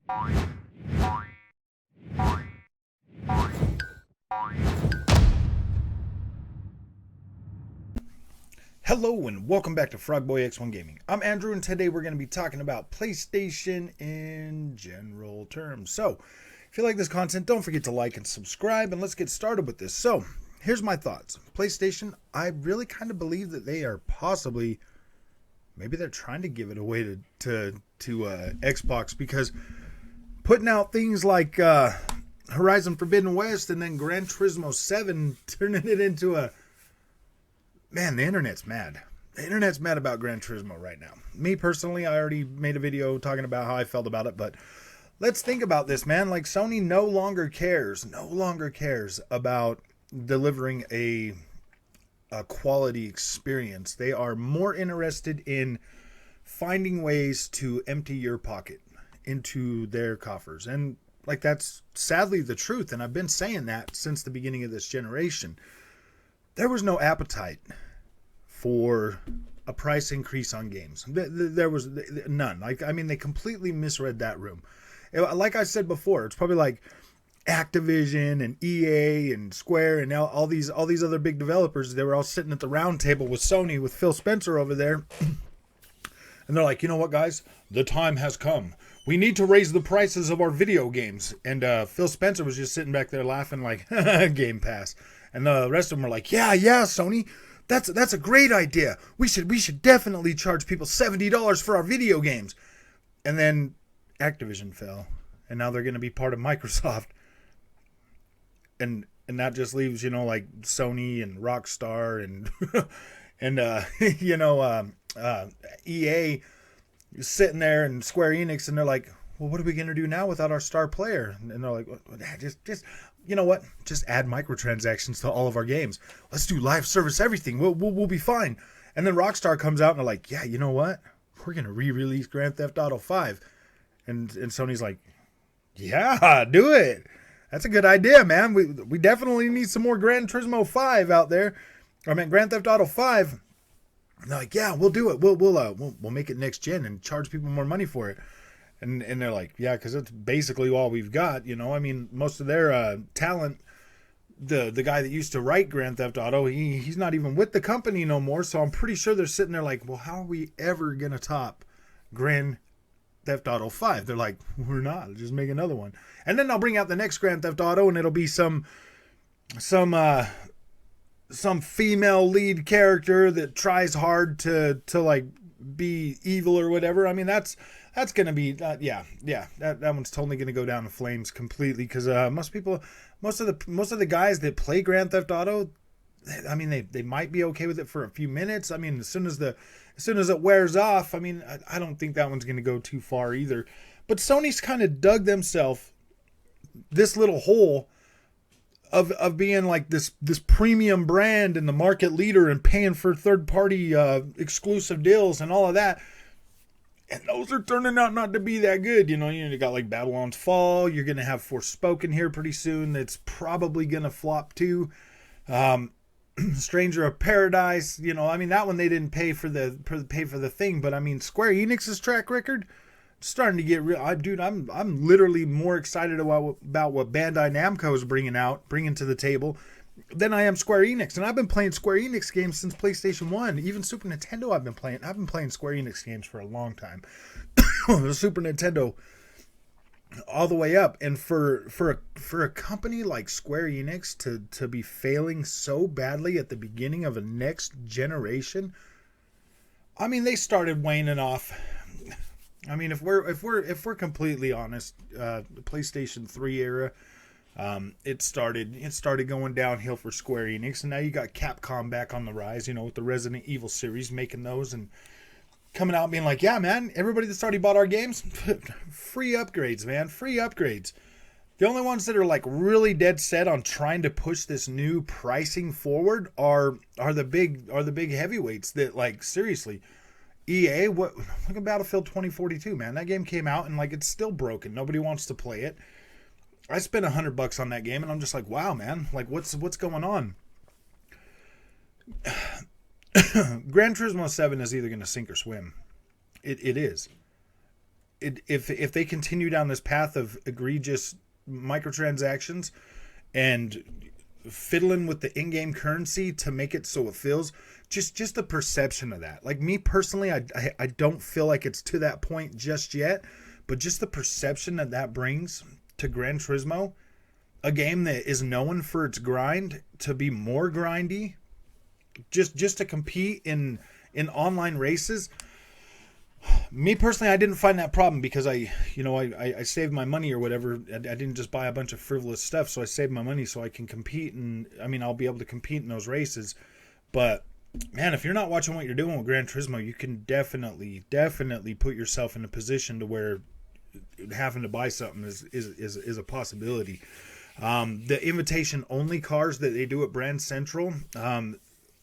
Hello and welcome back to Frogboy X1 Gaming. I'm Andrew and today we're going to be talking about PlayStation in general terms. So, if you like this content, don't forget to like and subscribe and let's get started with this. So, here's my thoughts. PlayStation, I really kind of believe that they are possibly, maybe they're trying to give it away to Xbox, because putting out things like Horizon Forbidden West and then Gran Turismo 7, turning it into a... Man, the internet's mad. The internet's mad about Gran Turismo right now. Me personally, I already made a video talking about how I felt about it, but let's think about this, man. Like, Sony no longer cares about delivering a quality experience. They are more interested in finding ways to empty your pocket into their coffers. And like, that's sadly the truth, and I've been saying that since the beginning of this generation. There was no appetite for a price increase on games. There was none. Like, I mean, they completely misread that room. Like I said before, it's probably like Activision and EA and Square and all these other big developers. They were all sitting at the round table with Sony, with Phil Spencer over there. And they're like, you know what, guys? The time has come. We need to raise the prices of our video games. And Phil Spencer was just sitting back there laughing like, Game Pass. And the rest of them are like, yeah, Sony, that's a great idea. We should definitely charge people $70 for our video games. And then Activision fell, and now they're going to be part of Microsoft. And that just leaves, like Sony and Rockstar and EA sitting there, and Square Enix, and they're like, well, what are we going to do now without our star player? And they're like, well, just you know what? Just add microtransactions to all of our games. Let's do live service everything. We'll be fine. And then Rockstar comes out and they're like, yeah, you know what? We're going to re-release Grand Theft Auto 5. And Sony's like, yeah, do it. That's a good idea, man. We definitely need some more Gran Turismo 5 out there. Grand Theft Auto 5. And they're like, yeah, we'll do it. We'll make it next gen and charge people more money for it. And they're like, yeah, because that's basically all we've got, most of their talent, the guy that used to write Grand Theft Auto, he's not even with the company no more, so I'm pretty sure they're sitting there like, well, how are we ever going to top Grand Theft Auto 5? They're like, we're not, just make another one. And then they'll bring out the next Grand Theft Auto, and it'll be some female lead character that tries hard to like be evil or whatever. I mean, that's going to be, that one's totally going to go down in flames completely, because most of the guys that play Grand Theft Auto, I mean, they might be okay with it for a few minutes. I mean, as soon as it wears off, I mean, I don't think that one's going to go too far either. But Sony's kind of dug themselves this little hole of being like this premium brand and the market leader and paying for third-party exclusive deals and all of that. And those are turning out not to be that good. You got like Babylon's Fall. You're going to have Forspoken here pretty soon. That's probably going to flop too. Stranger of Paradise. That one they didn't pay for the thing. But Square Enix's track record starting to get real. I'm literally more excited about what Bandai Namco is bringing to the table than I am Square Enix. And I've been playing Square Enix games since PlayStation 1. Even Super Nintendo I've been playing Square Enix games for a long time. The Super Nintendo all the way up. And for a company like Square Enix to be failing so badly at the beginning of a next generation, they started waning off. If we're completely honest, the PlayStation 3 era, it started going downhill for Square Enix, and now you got Capcom back on the rise, with the Resident Evil series, making those and coming out being like, yeah, man, everybody that's already bought our games, free upgrades, man, free upgrades. The only ones that are like really dead set on trying to push this new pricing forward are the big heavyweights that, like, seriously, EA, look at Battlefield 2042, man. That game came out and like it's still broken. Nobody wants to play it. I spent $100 on that game, and I'm just like, wow, man, like what's going on? Gran Turismo 7 is either going to sink or swim. It is. if they continue down this path of egregious microtransactions and fiddling with the in-game currency to make it so it feels just the perception of that. Like me personally, I don't feel like it's to that point just yet, but just the perception that that brings to Gran Turismo, a game that is known for its grind, to be more grindy, just to compete in online races. Me personally, I didn't find that problem because I saved my money or whatever. I didn't just buy a bunch of frivolous stuff, so I saved my money so I can compete, and I'll be able to compete in those races. But man, if you're not watching what you're doing with Gran Turismo, you can definitely put yourself in a position to where having to buy something is a possibility. The invitation only cars that they do at Brand Central,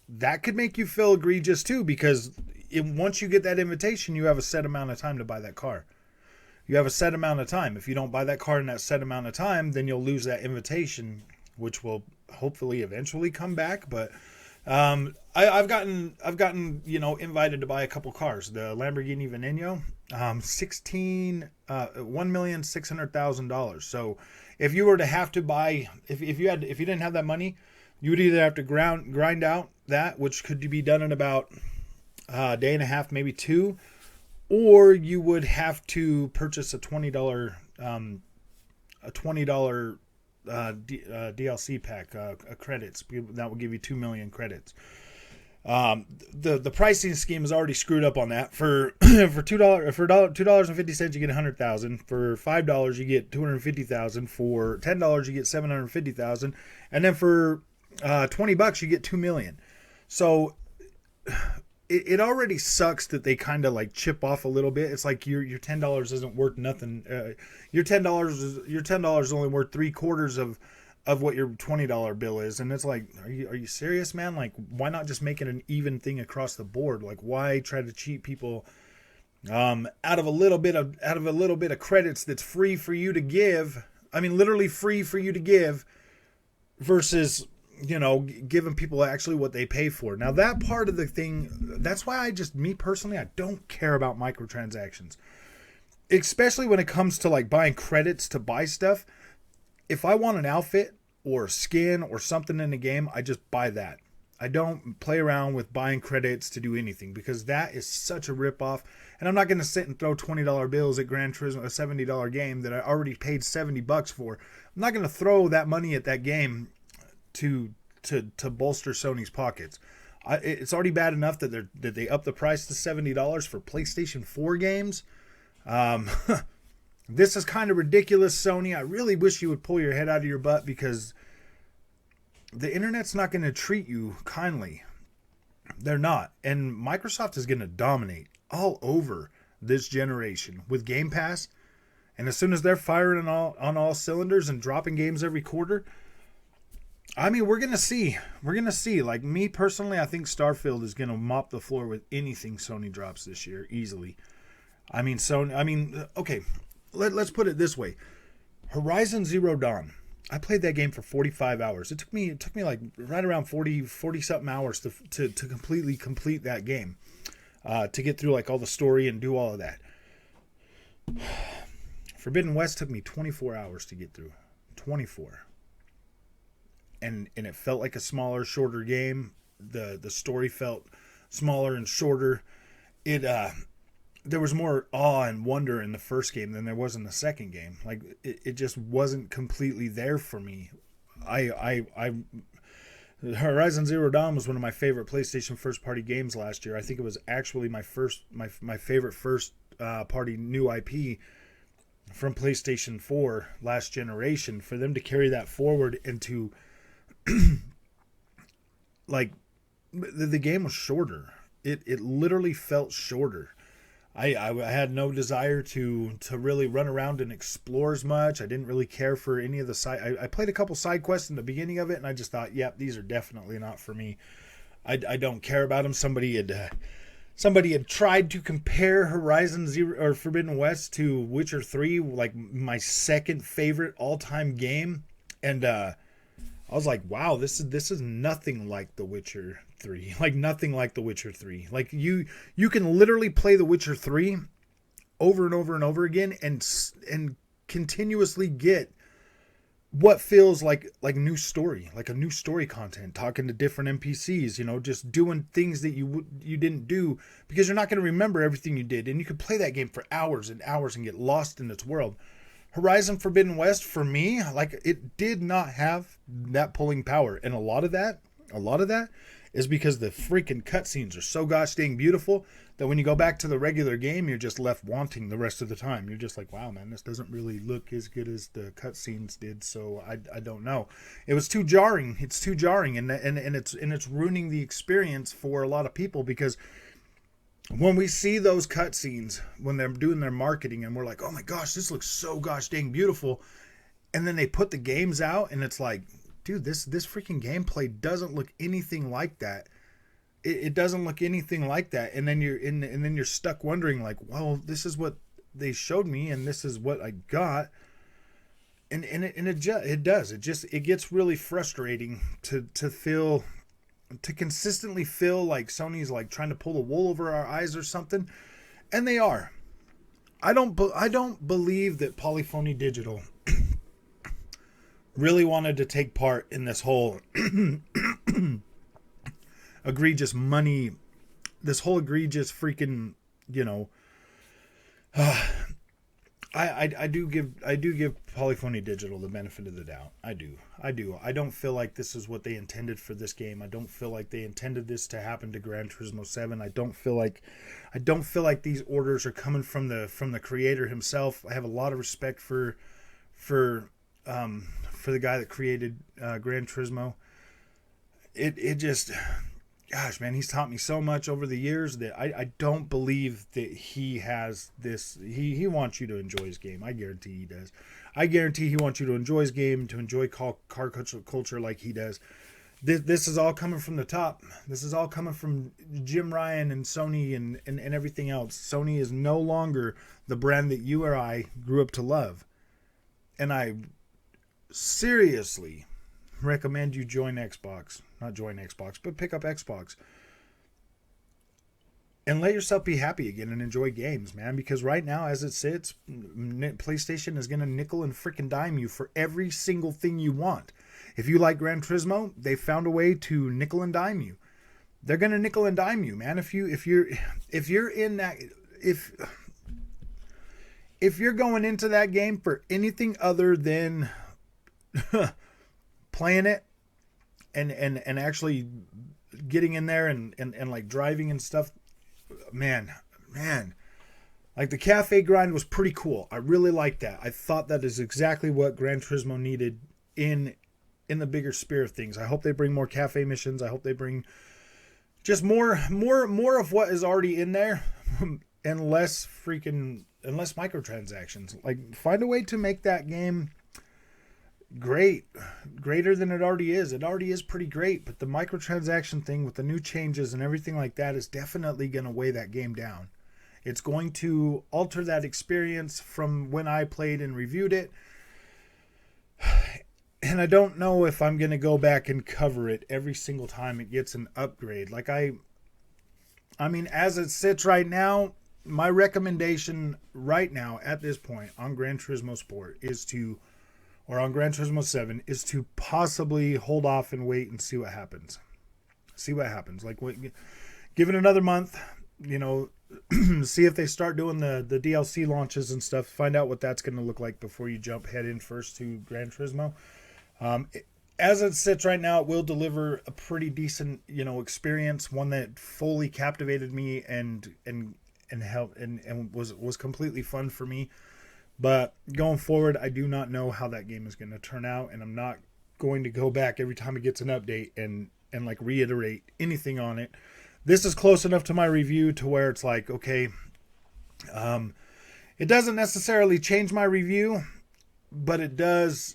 that could make you feel egregious too, because once you get that invitation, you have a set amount of time to buy that car. You have a set amount of time. If you don't buy that car in that set amount of time, then you'll lose that invitation, which will hopefully eventually come back. But I've gotten invited to buy a couple cars. The Lamborghini Veneno, $1,600,000. So if you were to have to buy, if you didn't have that money, you would either have to grind out that, which could be done in about a day and a half, maybe two, or you would have to purchase a $20 DLC pack, credits that will give you 2 million credits. The pricing scheme is already screwed up on that. For $2.50 you get 100,000. For $5 you get 250,000. For $10 you get 750,000, and then for $20 you get 2 million. So it already sucks that they kind of like chip off a little bit. It's like your $10 isn't worth nothing. Your $10 is only worth 3/4 of what your $20 bill is, and it's like, are you serious, man? Like, why not just make it an even thing across the board? Like, why try to cheat people out of a little bit of credits that's free for you to give? I mean, literally free for you to give, versus giving people actually what they pay for. Now, that part of the thing, that's why me personally, I don't care about microtransactions, especially when it comes to like buying credits to buy stuff. If I want an outfit or a skin or something in the game, I just buy that. I don't play around with buying credits to do anything, because that is such a ripoff. And I'm not going to sit and throw $20 bills at Gran Turismo, a $70 game that I already paid $70 for. I'm not going to throw that money at that game to bolster Sony's pockets. It's already bad enough that they up the price to $70 for PlayStation 4 games. This is kind of ridiculous, Sony. I really wish you would pull your head out of your butt, because the internet's not going to treat you kindly. They're not. And Microsoft is going to dominate all over this generation with Game Pass. And as soon as they're firing on all cylinders and dropping games every quarter, we're going to see. We're going to see. Like, me personally, I think Starfield is going to mop the floor with anything Sony drops this year, easily. Okay, let's put it this way. Horizon Zero Dawn. I played that game for 45 hours. It took me like right around 40 something hours to completely complete that game. To get through like all the story and do all of that. Forbidden West took me 24 hours to get through. 24. And it felt like a smaller, shorter game. The story felt smaller and shorter. There was more awe and wonder in the first game than there was in the second game. Like, it just wasn't completely there for me. Horizon Zero Dawn was one of my favorite PlayStation first-party games last year. I think it was actually my favorite first-party new IP from PlayStation 4 last generation. For them to carry that forward into like, the game was shorter. It literally felt shorter. I had no desire to really run around and explore as much. I didn't really care for any of the side. I played a couple side quests in the beginning of it, and I just thought, yep, these are definitely not for me. I don't care about them. Somebody had tried to compare Horizon Zero or Forbidden West to Witcher 3, like my second favorite all-time game, and I was like, wow, this is nothing like The Witcher 3. Like, nothing like The Witcher 3. Like, you can literally play The Witcher 3 over and over and over again, and continuously get what feels like new story, like a new story content, talking to different NPCs, just doing things that you didn't do, because you're not going to remember everything you did, and you could play that game for hours and hours and get lost in its world. Horizon Forbidden West, for me, like, it did not have that pulling power, and a lot of that is because the freaking cutscenes are so gosh dang beautiful that when you go back to the regular game, you're just left wanting the rest of the time. You're just like, wow, man, this doesn't really look as good as the cutscenes did. So I don't know. It was too jarring. It's too jarring, and it's ruining the experience for a lot of people, because when we see those cutscenes when they're doing their marketing, and we're like, oh my gosh, this looks so gosh dang beautiful, and then they put the games out, and it's like, dude, this freaking gameplay doesn't look anything like that. It doesn't look anything like that, and then you're stuck wondering, like, well, this is what they showed me, and this is what I got, and it gets really frustrating to consistently feel like Sony's like trying to pull the wool over our eyes or something, and they are. I don't believe that Polyphony Digital really wanted to take part in this whole egregious money, this whole egregious freaking, I do give Polyphony Digital the benefit of the doubt. I do. I don't feel like this is what they intended for this game. I don't feel like they intended this to happen to Gran Turismo 7. I don't feel like these orders are coming from the creator himself. I have a lot of respect for the guy that created Gran Turismo. It just, gosh, man, he's taught me so much over the years that I don't believe that he has this. He wants you to enjoy his game. I guarantee he does. I guarantee he wants you to enjoy his game, to enjoy car culture like he does. This is all coming from the top. This is all coming from Jim Ryan and Sony and everything else. Sony is no longer the brand that you or I grew up to love. And I seriously recommend you join Xbox. Not join Xbox, but pick up Xbox. And let yourself be happy again and enjoy games, man. Because right now, as it sits, PlayStation is going to nickel and freaking dime you for every single thing you want. If you like Gran Turismo, they found a way to nickel and dime you. They're going to nickel and dime you, man. If you're in that, if you're going into that game for anything other than playing it and actually getting in there and like driving and stuff, man, like the cafe grind was pretty cool. I really liked that. I thought that is exactly what Gran Turismo needed in the bigger spirit of things. I hope they bring more cafe missions. I hope they bring just more of what is already in there and less microtransactions. Like, find a way to make that game greater than it already is. It already is pretty great, but the microtransaction thing with the new changes and everything like that is definitely going to weigh that game down. It's going to alter that experience from when I played and reviewed it. And I don't know if I'm going to go back and cover it every single time it gets an upgrade. Like, I mean, as it sits right now, my recommendation right now at this point on Gran Turismo Sport or on Gran Turismo 7 is to possibly hold off and wait and see what happens. Like, give it another month, see if they start doing the DLC launches and stuff. Find out what that's going to look like before you head in first to Gran Turismo. As it sits right now, it will deliver a pretty decent, experience, one that fully captivated me and helped and was completely fun for me. But going forward, I do not know how that game is going to turn out, and I'm not going to go back every time it gets an update and like reiterate anything on it. This is close enough to my review to where it's like, okay, it doesn't necessarily change my review, but it does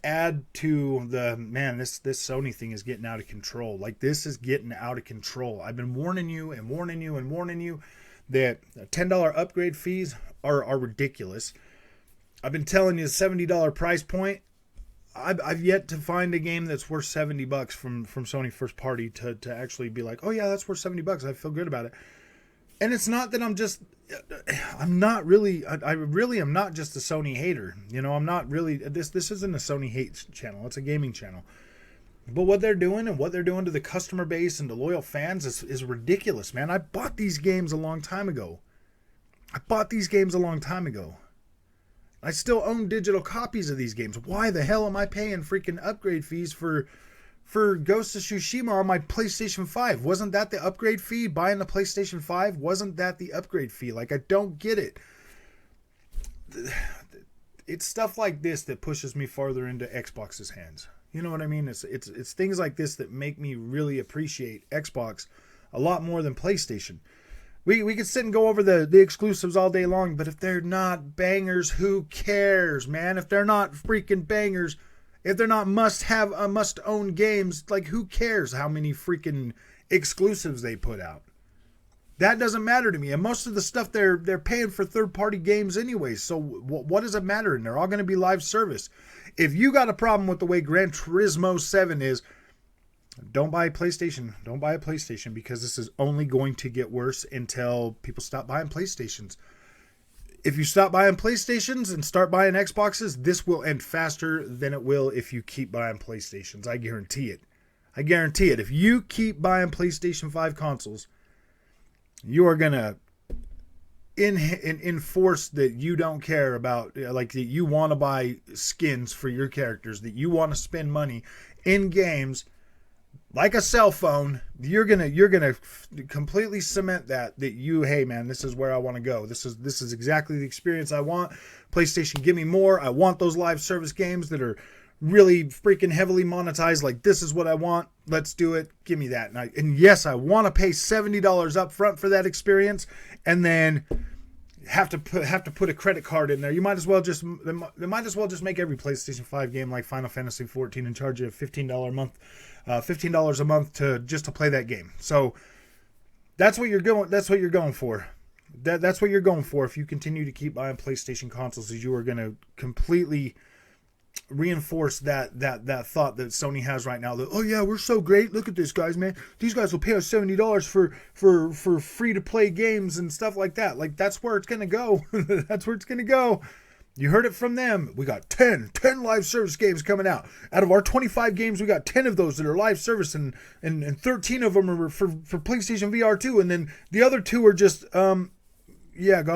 add to the, man, this Sony thing is getting out of control. Like, this is getting out of control. I've been warning you that $10 upgrade fees are ridiculous. I've been telling you the $70 price point. I've yet to find a game that's worth $70 from Sony first party to actually be like, oh yeah, that's worth $70. I feel good about it. And it's not that I'm not really, I really am not just a Sony hater. You know, I'm not really, this isn't a Sony hate channel. It's a gaming channel. But what they're doing and what they're doing to the customer base and the loyal fans is ridiculous, man. I bought these games a long time ago. I still own digital copies of these games. Why the hell am I paying freaking upgrade fees for Ghost of Tsushima on my PlayStation 5? Wasn't that the upgrade fee? Buying the PlayStation 5? Wasn't that the upgrade fee? Like, I don't get it. It's stuff like this that pushes me farther into Xbox's hands. You know what I mean? It's things like this that make me really appreciate Xbox a lot more than PlayStation. We could sit and go over the exclusives all day long, but if they're not bangers, who cares, man? If they're not freaking bangers, if they're not must-have, must-own games, like, who cares how many freaking exclusives they put out? That doesn't matter to me. And most of the stuff they're paying for third-party games anyway. So what does it matter? And they're all going to be live service. If you got a problem with the way Gran Turismo 7 is, don't buy a PlayStation. Don't buy a PlayStation, because this is only going to get worse until people stop buying PlayStations. If you stop buying PlayStations and start buying Xboxes, this will end faster than it will if you keep buying PlayStations. I guarantee it. I guarantee it. If you keep buying PlayStation 5 consoles, you are going to enforce that you don't care about, like, that you want to buy skins for your characters, that you want to spend money in games like a cell phone. You're gonna completely cement that you, hey man, this is where I want to go. This is exactly the experience I want. PlayStation, give me more. I want those live service games that are really freaking heavily monetized. Like, this is what I want. Let's do it. Give me that. And yes, I want to pay $70 up front for that experience, and then have to put a credit card in there. They might as well just make every PlayStation 5 game like Final Fantasy 14 and charge you a $15 a month. $15 a month to play that game. So that's what you're going. That's what you're going for. That's what you're going for. If you continue to keep buying PlayStation consoles, is you are going to completely reinforce that thought that Sony has right now. That, oh yeah, we're so great. Look at this, guys, man. These guys will pay us $70 for free to play games and stuff like that. Like, that's where it's going to go. That's where it's going to go. You heard it from them. We got 10 live service games coming out. Out of our 25 games, we got 10 of those that are live service, and 13 of them are for PlayStation VR 2, and then the other 2 are just God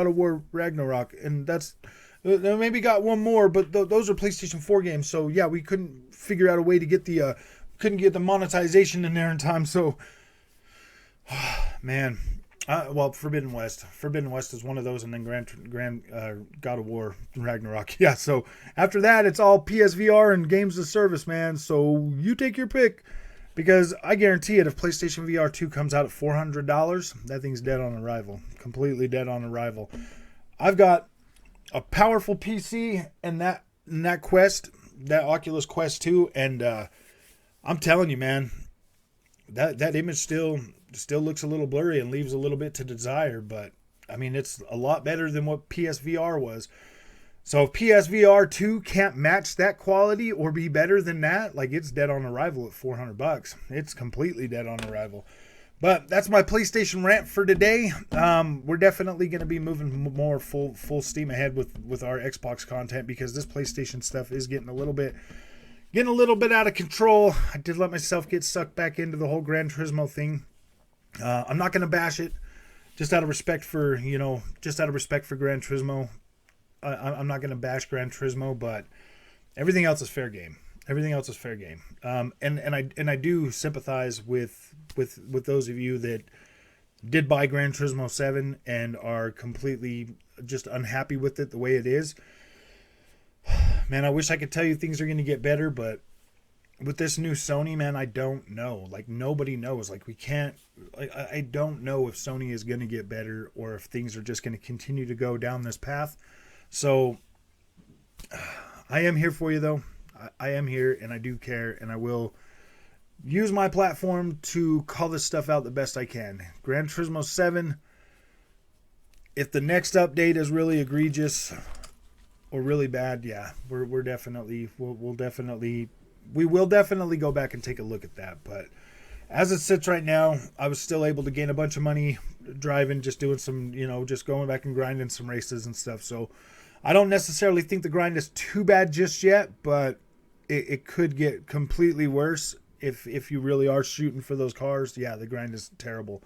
of War Ragnarok, and that's they maybe got one more, but those are PlayStation 4 games. So yeah, we couldn't figure out a way to get the monetization in there in time. So man. Well, Forbidden West is one of those, and then God of War Ragnarok. Yeah, so after that, it's all PSVR and games of service, man. So you take your pick, because I guarantee it, if PlayStation VR 2 comes out at $400, that thing's dead on arrival. Completely dead on arrival. I've got a powerful PC and that Quest, that Oculus Quest 2, and I'm telling you, man, that image still looks a little blurry and leaves a little bit to desire, but I mean, it's a lot better than what PSVR was. So if PSVR 2 can't match that quality or be better than that, like, it's dead on arrival at $400. It's completely dead on arrival. But that's my PlayStation rant for today. We're definitely going to be moving more full steam ahead with our Xbox content, because this PlayStation stuff is getting a little bit out of control. I did let myself get sucked back into the whole Gran Turismo thing. I'm not going to bash it, just out of respect for Gran Turismo. I'm not going to bash Gran Turismo, but everything else is fair game. And I do sympathize with those of you that did buy Gran Turismo 7 and are completely just unhappy with it the way it is. Man, I wish I could tell you things are going to get better, but with this new Sony, man, I don't know. Like, nobody knows. Like, we can't. Like, I don't know if Sony is going to get better or if things are just going to continue to go down this path. So, I am here for you, though. I am here, and I do care, and I will use my platform to call this stuff out the best I can. Gran Turismo 7. If the next update is really egregious or really bad, yeah, we will definitely go back and take a look at that. But As it sits right now, I was still able to gain a bunch of money driving, just doing some, just going back and grinding some races and stuff. So I don't necessarily think the grind is too bad just yet, but it could get completely worse if you really are shooting for those cars. Yeah, the grind is terrible.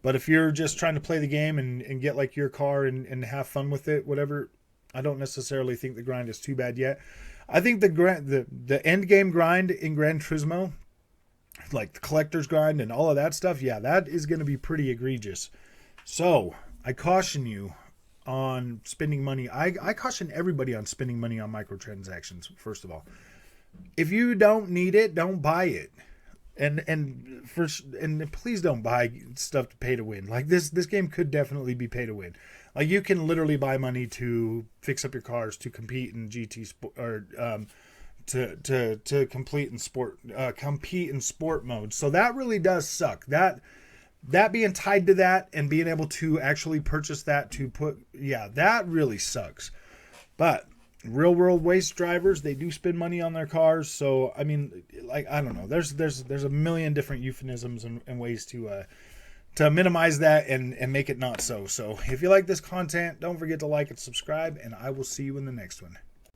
But if you're just trying to play the game and get like your car and have fun with it, whatever, I don't necessarily think the grind is too bad yet. I think the end game grind in Gran Turismo, like the collector's grind and all of that stuff, yeah, that is going to be pretty egregious. So I caution you on spending money. I caution everybody on spending money on microtransactions. First of all, if you don't need it, don't buy it. And please don't buy stuff to pay to win. Like this game could definitely be pay to win. Like you can literally buy money to fix up your cars, to compete in GT sport, or to compete in sport mode. So that really does suck. That being tied to that and being able to actually purchase that that really sucks. But real world waste drivers, they do spend money on their cars. So I mean, like, I don't know. There's a million different euphemisms and ways to minimize that and make it not so. So if you like this content, don't forget to like and subscribe, and I will see you in the next one.